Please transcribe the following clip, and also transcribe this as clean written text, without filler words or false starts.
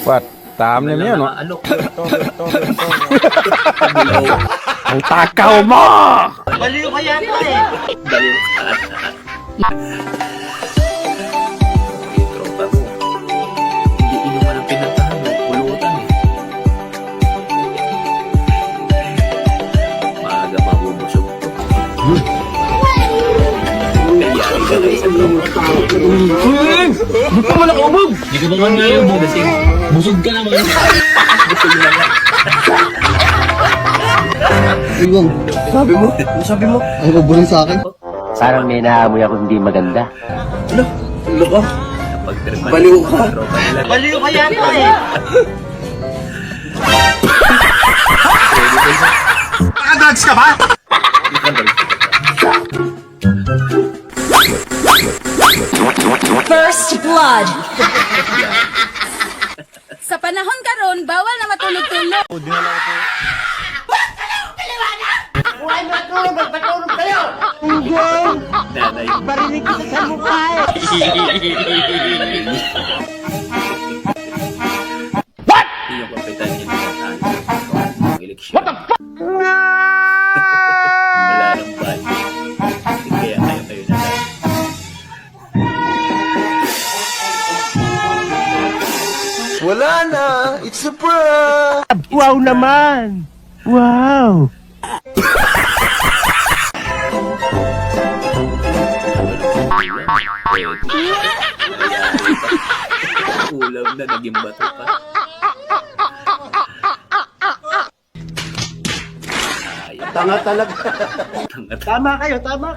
What? Tama na yun, no? Alok. Ang takaw mo! Baliw ka yata eh. Baliw ka. Yung tropa mo. Hindi inuman ang pinatahan mo. Pulutan eh. Maaga mabubusog to. Kayari ka na isang tropa. Ba't ka malak umog? Hindi ko ba man ngayon mo kasi busog ka naman. Busog na lang. Bigong, sabi mo? Ano sabi mo? Ay, mabuling sa akin. Parang may naamoy ako hindi maganda. Ano ka? Pagpirma Baliw ka. tropa nila. Baliw ka yata eh. Nakadrugs ka ba? First blood. Sa panahon karon, bawal na matulog-tulog. Nanay. Barinig kita sa mukha eh. What? Yung kapitan niya tinatalo ng eleksyon. What the fuck? Wala nang ban. Kaya kayo na lang. Wala na! It's a prank! Wow naman. Wow. Ulam na, naging bato pa. Tanga talaga. Tanga. Tama kayo, tama.